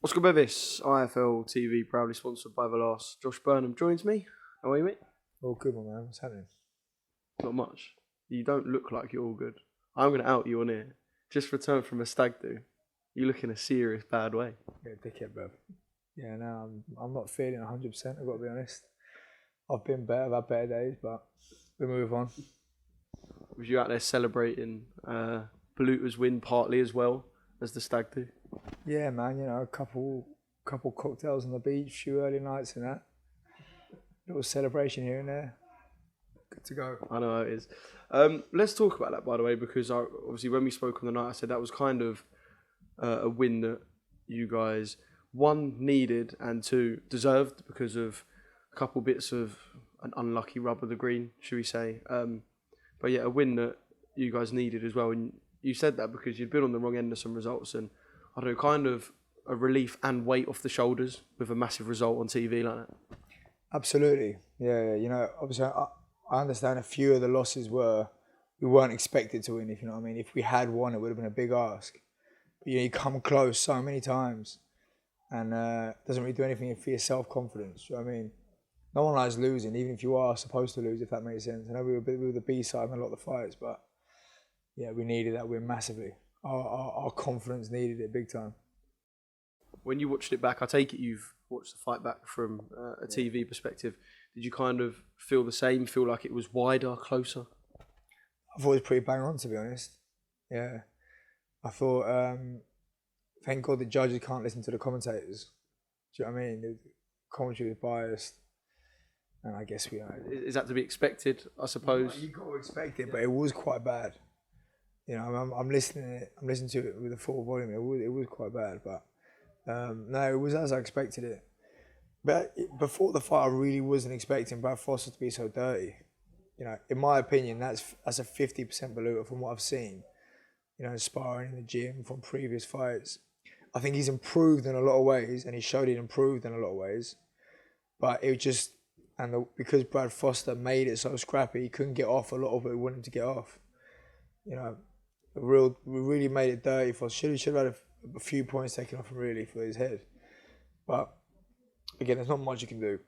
What's good with this? IFL TV proudly sponsored by the last. Josh Burnham joins me. How are you, mate? All good, my man. What's happening? Not much. You don't look like you're all good. I'm going to out you on here. Just returned from a stag do. You look in a serious bad way. Yeah, dickhead, bro. Yeah, no, I'm not feeling 100%, I've got to be honest. I've been better, I've had better days, but we move on. Was you out there celebrating Baluta's win partly as well as the stag do? Yeah, man, you know, a couple cocktails on the beach, few early nights and that. Little celebration here and there. Good to go. I know how it is. Let's talk about that, by the way, because obviously when we spoke on the night, I said that was kind of a win that you guys, one, needed, and two, deserved because of a couple bits of an unlucky rub of the green, should we say. But yeah, a win that you guys needed as well. And you said that because you'd been on the wrong end of some results and, I don't know, kind of a relief and weight off the shoulders with a massive result on TV like that. Absolutely. Yeah, you know, obviously I understand a few of the losses we weren't expected to win, if you know what I mean. If we had won, it would have been a big ask. But you know, you come close so many times and it doesn't really do anything for your self-confidence. You know what I mean? No one likes losing, even if you are supposed to lose, if that makes sense. I know we were the B-side in a lot of the fights, but yeah, we needed that win massively. Our confidence needed it big time. When you watched it back, I take it you've watched the fight back from a TV perspective. Did you kind of feel the same, feel like it was wider, closer? I thought it was pretty bang on, to be honest. Yeah. I thought, thank God the judges can't listen to the commentators. Do you know what I mean? The commentary was biased. And I guess we are. Is that to be expected, I suppose? You got to expect it, but it was quite bad. You know, I'm listening to it with a full volume. It was quite bad, but no, it was as I expected it. But before the fight, I really wasn't expecting Brad Foster to be so dirty. You know, in my opinion, that's a 50% Baluta from what I've seen. You know, sparring in the gym from previous fights. I think he's improved in a lot of ways, and he showed he improved in a lot of ways. But it just, because Brad Foster made it so scrappy, he couldn't get off a lot of it. We wanted him to get off. You know, we really made it dirty for us. Should have had a few points taken off him really for his head. But again, there's not much you can do.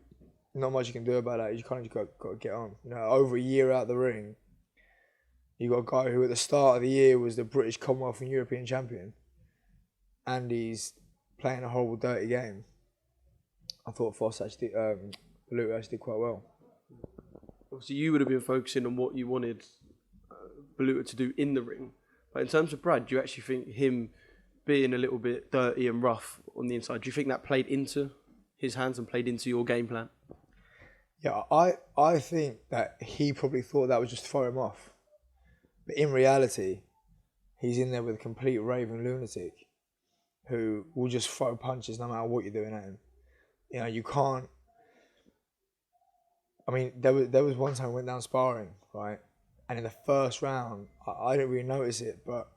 Not much you can do about that. You kind of got to get on. You know, over a year out the ring, you got a guy who at the start of the year was the British, Commonwealth and European champion, and he's playing a horrible, dirty game. I thought Baluta actually did quite well. Obviously, you would have been focusing on what you wanted Baluta to do in the ring. But in terms of Brad, do you actually think him being a little bit dirty and rough on the inside, do you think that played into his hands and played into your game plan? Yeah, I think that he probably thought that would just throw him off. But in reality, he's in there with a complete raving lunatic who will just throw punches no matter what you're doing at him. You know, you can't... I mean, there was one time I went down sparring, right? And in the first round, I didn't really notice it, but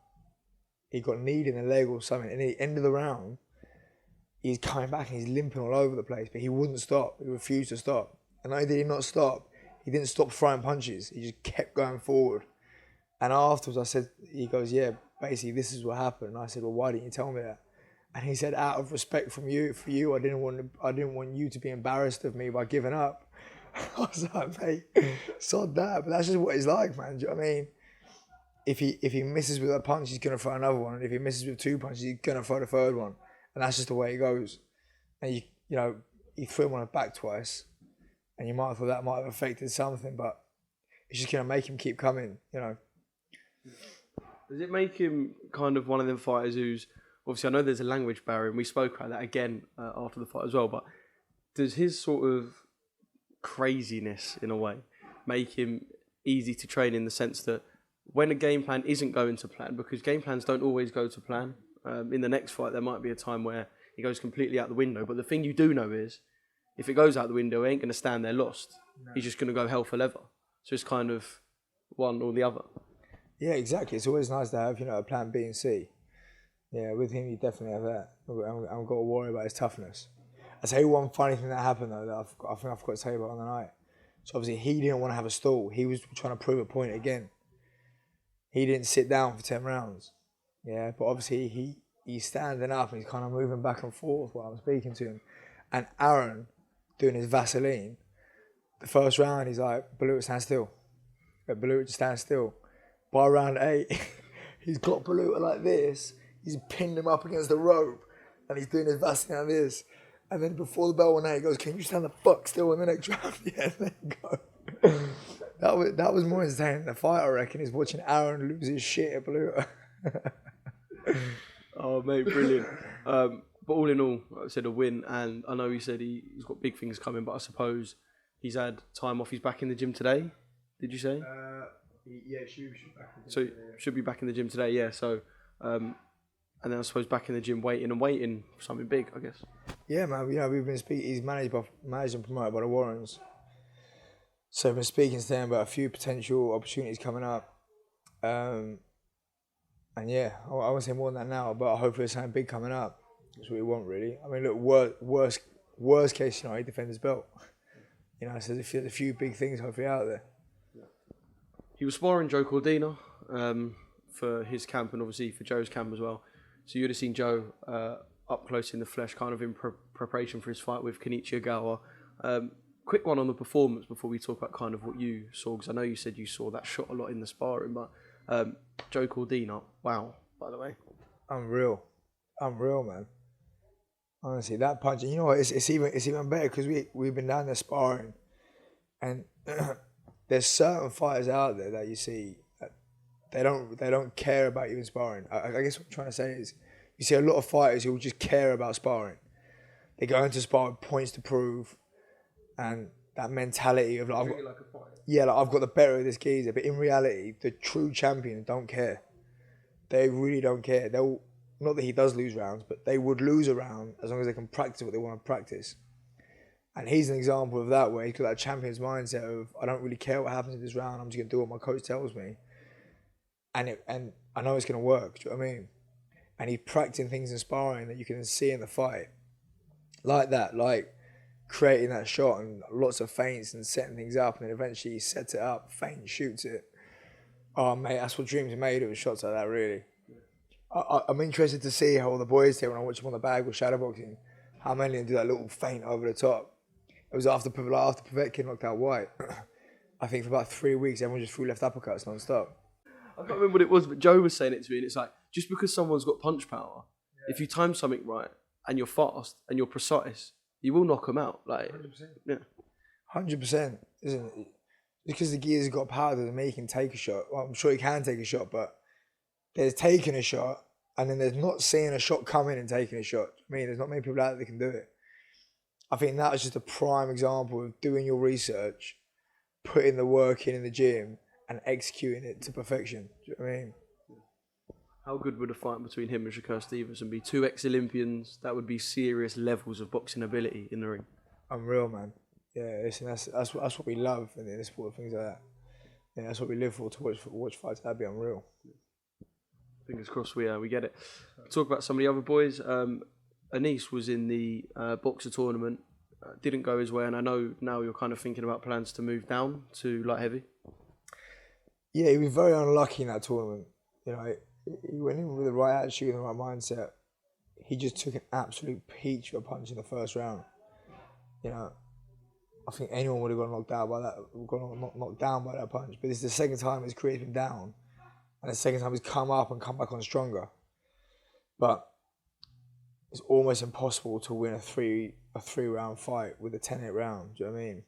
he got kneed in the leg or something. And at the end of the round, he's coming back and he's limping all over the place, but he wouldn't stop. He refused to stop. And not only did he not stop, he didn't stop throwing punches. He just kept going forward. And afterwards, he goes, yeah, basically this is what happened. And I said, well, why didn't you tell me that? And he said, out of respect for you, I didn't want you to be embarrassed of me by giving up. I was like, mate, sod that. But that's just what he's like, man. Do you know what I mean? If he misses with a punch, he's gonna throw another one. And if he misses with two punches, he's gonna throw the third one. And that's just the way it goes. And you know, he threw him on his back twice. And you might have thought that might have affected something, but it's just gonna make him keep coming, you know. Does it make him kind of one of them fighters who's, obviously I know there's a language barrier, and we spoke about that again after the fight as well, but does his sort of craziness, in a way, make him easy to train in the sense that when a game plan isn't going to plan, because game plans don't always go to plan, in the next fight there might be a time where he goes completely out the window, but the thing you do know is, if it goes out the window, he ain't going to stand there lost. No. He's just going to go hell for leather. So it's kind of one or the other. Yeah, exactly. It's always nice to have, you know, a plan B and C. Yeah, with him, you definitely have that. I've got to worry about his toughness. I'll tell you one funny thing that happened, though, that I think I forgot to tell you about on the night. So obviously, he didn't want to have a stall. He was trying to prove a point again. He didn't sit down for 10 rounds. Yeah, but obviously, he he's standing up and he's kind of moving back and forth while I'm speaking to him. And Aaron, doing his Vaseline, the first round, he's like, Baluta, stand still. Baluta, just stand still. By round 8, he's got Baluta like this. He's pinned him up against the rope. And he's doing his Vaseline like this. And then before the bell went out, he goes, can you stand the fuck still in the next round? Yeah, and then go. That was more entertaining than the fight, I reckon, is watching Aaron lose his shit at Baluta. Oh, mate, brilliant. But all in all, like I said, a win. And I know he said he's got big things coming, but I suppose he's had time off. He's back in the gym today, did you say? Yeah, should be back in the gym So today, yeah. should be back in the gym today, yeah. So, and then I suppose back in the gym waiting for something big, I guess. Yeah, man. We've been speaking. He's managed and promoted by the Warrens. So I've been speaking to them about a few potential opportunities coming up. And yeah, I won't say more than that now, but hopefully there's something big coming up. That's what we want, really. I mean, look, worst case scenario, he defends his belt. So there's a few big things hopefully out there. He was sparring Joe Cordina for his camp and obviously for Joe's camp as well. So you'd have seen Joe up close in the flesh, kind of in preparation for his fight with Kenichi Ogawa. Quick one on the performance before we talk about kind of what you saw, because I know you said you saw that shot a lot in the sparring, but Joe Cordina, wow, by the way. Unreal, man. Honestly, that punch, you know what, it's even better because we've been down there sparring, and there's certain fighters out there that you see that they don't care about you in sparring. I guess what I'm trying to say is you see a lot of fighters who just care about sparring. They go into sparring with points to prove, and that mentality of like, I've got the better of this geezer. But in reality, the true champions don't care. They really don't care. Not that he does lose rounds, but they would lose a round as long as they can practice what they want to practice. And he's an example of that, where he's got that champion's mindset of, I don't really care what happens in this round, I'm just going to do what my coach tells me. And I know it's going to work, do you know what I mean? And he's practicing things in sparring that you can see in the fight. Like that, like creating that shot and lots of feints and setting things up, and then eventually he sets it up, feint, shoots it. Oh, mate, that's what dreams are made of, shots like that, really. I'm interested to see how all the boys here, when I watch them on the bag with shadowboxing, how many of them do that little feint over the top. It was after Povetkin knocked out White. I think for about 3 weeks, everyone just threw left uppercuts non-stop. I can't remember what it was, but Joe was saying it to me, and it's like, just because someone's got punch power, if you time something right, and you're fast, and you're precise, you will knock them out. Like, 100%. Yeah. 100%, isn't it? Because the geezer's got power doesn't mean he can take a shot. Well, I'm sure he can take a shot, but there's taking a shot, and then there's not seeing a shot coming and taking a shot. I mean, there's not many people out there that can do it. I think that was just a prime example of doing your research, putting the work in the gym, and executing it to perfection. Do you know what I mean? How good would a fight between him and Shakur Stevenson be? 2 ex-Olympians, that would be serious levels of boxing ability in the ring. Unreal, man. Yeah, listen, that's what we love in the sport, things like that. Yeah, that's what we live for, to watch fights. That'd be unreal. Fingers crossed we get it. Talk about some of the other boys. Anis was in the boxer tournament, didn't go his way, and I know now you're kind of thinking about plans to move down to light heavy. Yeah, he was very unlucky in that tournament. He went in with the right attitude and the right mindset. He just took an absolute peach of a punch in the first round. I think anyone would have got knocked down by that punch. But this is the second time his career's been down, and the second time he's come up and come back on stronger. But it's almost impossible to win a three round fight with a 10-8 round. Do you know what I mean?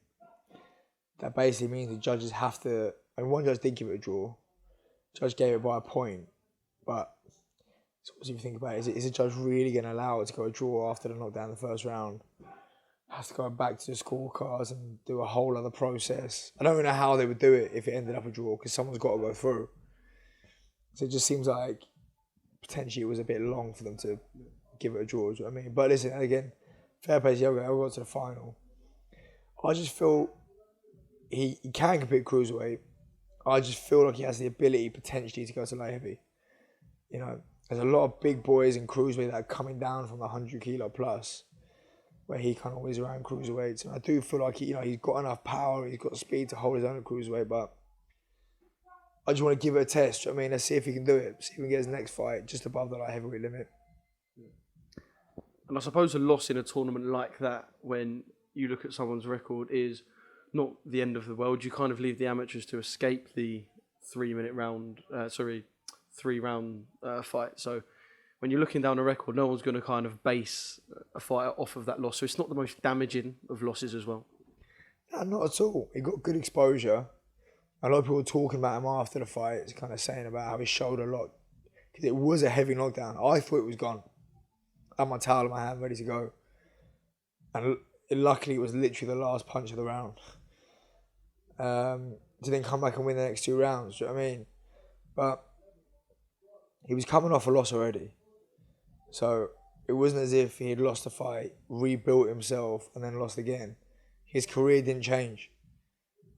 That basically means the judges have to. And one judge did give it a draw. Judge gave it by a point, but if you think about it, is a judge really going to allow it to go a draw after the knockdown in the first round? Have to go back to the scorecards and do a whole other process. I don't really know how they would do it if it ended up a draw, because someone's got to go through. So it just seems like potentially it was a bit long for them to give it a draw. Do you know what I mean? But listen, again, fair play to Yoga. I got to the final. I just feel he can compete cruiserweight. I just feel like he has the ability potentially to go to light heavy. There's a lot of big boys in cruiserweight that are coming down from the 100 kilo plus, where he kind of always around cruiserweights. And I do feel like he's got enough power, he's got speed to hold his own at cruiserweight, but I just want to give it a test. I mean, let's see if he can do it. See if he can get his next fight just above the light heavyweight limit. And I suppose a loss in a tournament like that, when you look at someone's record, is not the end of the world. You kind of leave the amateurs to escape the 3 round fight. So when you're looking down a record, no one's going to kind of base a fighter off of that loss. So it's not the most damaging of losses as well. No, not at all. He got good exposure. A lot of people were talking about him after the fight. It's kind of saying about how his shoulder locked. Because it was a heavy knockdown. I thought it was gone. I had my towel in my hand, ready to go. And luckily, it was literally the last punch of the round. To then come back and win the next 2 rounds, do you know what I mean? But he was coming off a loss already. So it wasn't as if he had lost a fight, rebuilt himself, and then lost again. His career didn't change.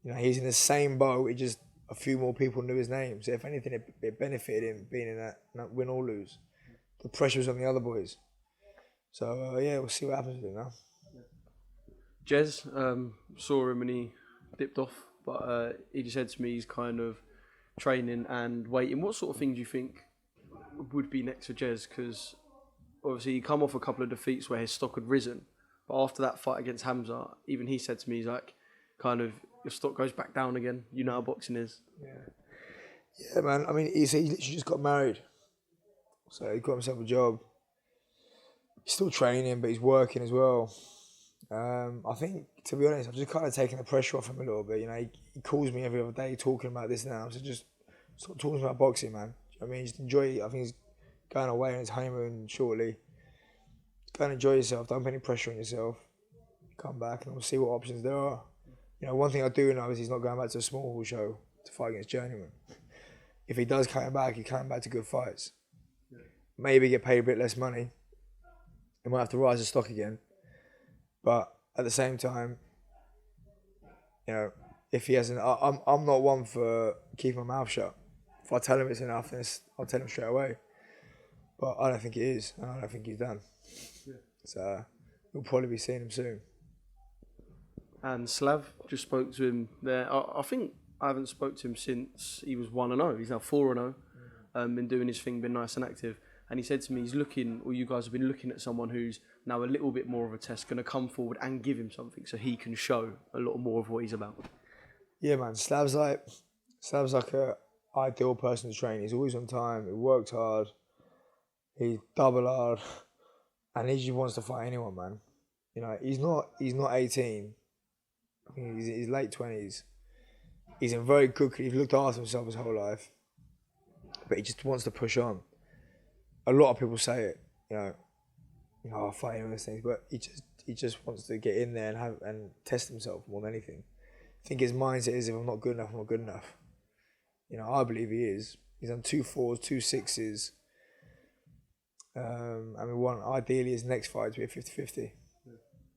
You know, he's in the same boat. It just a few more people knew his name. So if anything, it benefited him being in that win or lose. The pressure was on the other boys. So yeah, we'll see what happens with him now. Jez, saw him and he dipped off, but he just said to me he's kind of training and waiting. What sort of thing do you think would be next for Jez? Because obviously he come off a couple of defeats where his stock had risen, but after that fight against Hamza, even he said to me, he's like, kind of, your stock goes back down again. You know how boxing is. Yeah, man. I mean, he literally just got married. So he got himself a job. He's still training, but he's working as well. I think, to be honest, I've just kind of taken the pressure off him a little bit. You know, he calls me every other day talking about this now. So just stop talking about boxing, man. Do you know what I mean? Just enjoy it. I think he's going away on his honeymoon shortly. Go and enjoy yourself. Don't put any pressure on yourself. Come back and we'll see what options there are. You know, one thing I do know is he's not going back to a small hall show to fight against Journeyman. If he does come back, he's coming back to good fights. Maybe get paid a bit less money. He might have to rise the stock again. But at the same time, you know, if he hasn't, I'm not one for keeping my mouth shut. If I tell him it's enough, then I'll tell him straight away. But I don't think it is, and I don't think he's done. So we'll probably be seeing him soon. And Slav, just spoke to him there. I think I haven't spoke to him since he was 1-0. He's now 4-0. Been doing his thing, been nice and active. And he said to me, he's looking, or you guys have been looking at someone who's now a little bit more of a test, going to come forward and give him something so he can show a lot more of what he's about. Yeah, man. Slav's like a ideal person to train. He's always on time. He works hard. He's double hard. And he just wants to fight anyone, man. You know, he's not 18. I think he's late 20s. He's in very good. He's looked after himself his whole life, but he just wants to push on. A lot of people say it, I'll fight him and things, but he just wants to get in there and test himself more than anything. I think his mindset is, if I'm not good enough, I'm not good enough. You know, I believe he is. He's done 2 4s, 2 6s. Ideally his next fight to be a 50-50.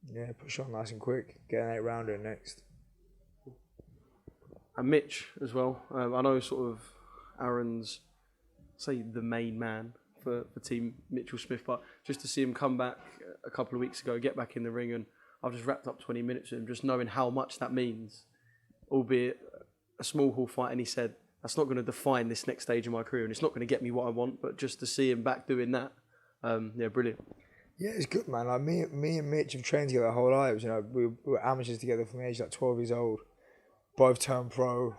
Yeah, push on nice and quick. Get an 8-rounder next. And Mitch as well. I know sort of Aaron's, say, the main man for Team Mitchell Smith, but just to see him come back a couple of weeks ago, get back in the ring, and I've just wrapped up 20 minutes with him, just knowing how much that means, albeit a small hall fight, and he said, that's not going to define this next stage of my career, and it's not going to get me what I want, but just to see him back doing that, brilliant. Yeah, it's good, man. Like me and Mitch have trained together our whole lives. You know, we were amateurs together from the age like 12 years old. Both turned pro.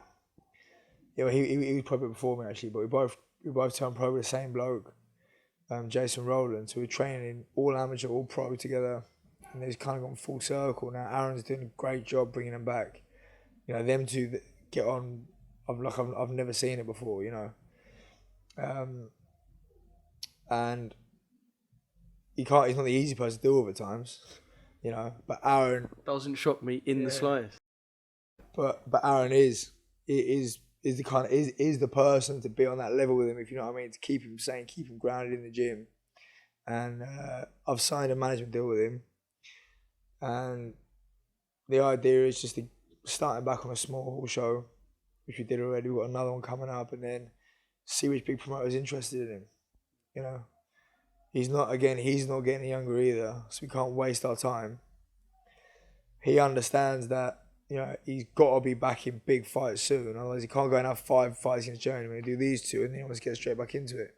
Yeah, he was pro before me actually, but we both turned pro with the same bloke, Jason Rowland. So we're training all amateur, all pro together, and it's kind of gone full circle now. Aaron's doing a great job bringing them back. You know, them two get on. I've never seen it before. You know, and. He's not the easy person to deal with at times, you know. But Aaron doesn't shock me in the slightest. But Aaron is the person to be on that level with him, if you know what I mean, to keep him sane, keep him grounded in the gym. And I've signed a management deal with him, and the idea is just to start him back on a small hall show, which we did already. We've got another one coming up, and then see which big promoter is interested in him, you know. He's not getting younger either, so we can't waste our time. He understands that, you know, he's got to be back in big fights soon, otherwise he can't go and have 5 fights against Journeyman. He'll do these 2 and then he wants to get straight back into it.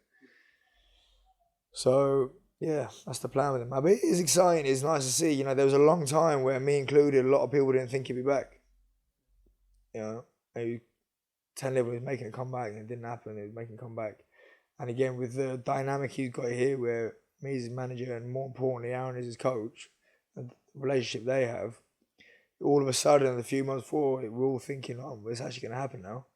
So, Yeah, that's the plan with him. But it is exciting. It's nice to see. You know, there was a long time where me included, a lot of people didn't think he'd be back. You know, maybe 10 level was making a comeback and it didn't happen. He was making a comeback. And again, with the dynamic he's got here, where me as his manager and more importantly, Aaron is his coach, and the relationship they have, all of a sudden, a few months forward, we're all thinking, oh, it's actually going to happen now.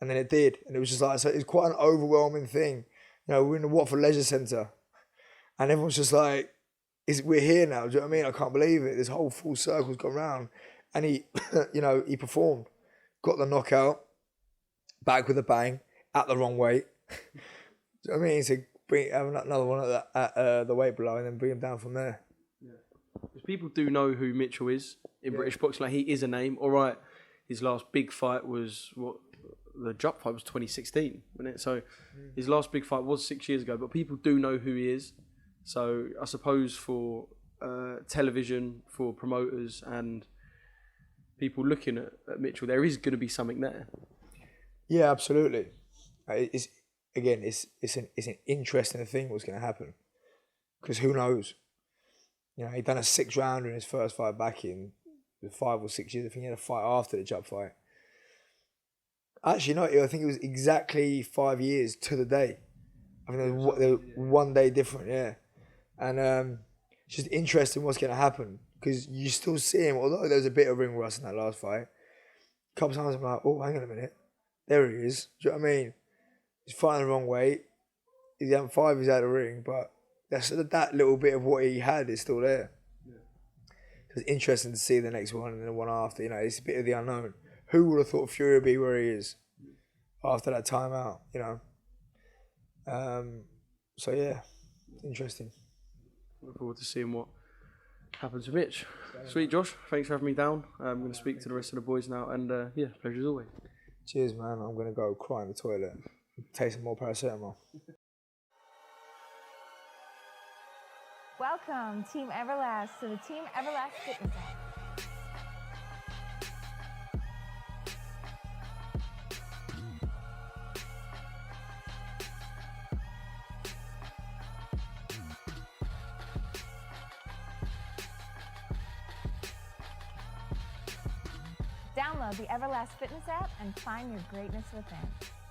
And then it did. And it was just like, so it's quite an overwhelming thing. You know, we're in the Watford Leisure Centre and everyone's just like, we're here now. Do you know what I mean? I can't believe it. This whole full circle's gone round. And he, you know, he performed, got the knockout, back with a bang, at the wrong weight. Do you know what I mean? So have another one at the weight below and then bring him down from there. Yeah. Because people do know who Mitchell is in British boxing. Like, he is a name. All right, his last big fight was the Jupp fight was 2016, wasn't it? So his last big fight was 6 years ago. But people do know who he is. So I suppose for television, for promoters and people looking at Mitchell, there is going to be something there. Yeah, absolutely. It's an interesting thing what's going to happen, because who knows? You know, he'd done a 6-rounder in his first fight back in 5 or 6 years. I think he had a fight after the Jupp fight. Actually, no, I think it was exactly 5 years to the day. I think there was 1 day different, yeah. And it's just interesting what's going to happen, because you still see him, although there was a bit of ring rust in that last fight. A couple of times I'm like, oh, hang on a minute. There he is. Do you know what I mean? He's fighting the wrong way. He's having 5 years out of the ring, but that little bit of what he had is still there. Yeah. It's interesting to see the next one and the one after. You know, it's a bit of the unknown. Who would have thought Fury would be where he is after that timeout? You know. So yeah, interesting. Look forward to seeing what happens with Mitch. Sweet, Josh. Thanks for having me down. I'm going to speak to the rest of the boys now, and yeah, pleasure as always. Cheers, man. I'm going to go cry in the toilet. Take some more paracetamol. Welcome, Team Everlast, to the Team Everlast Fitness app. Download the Everlast Fitness app and find your greatness within.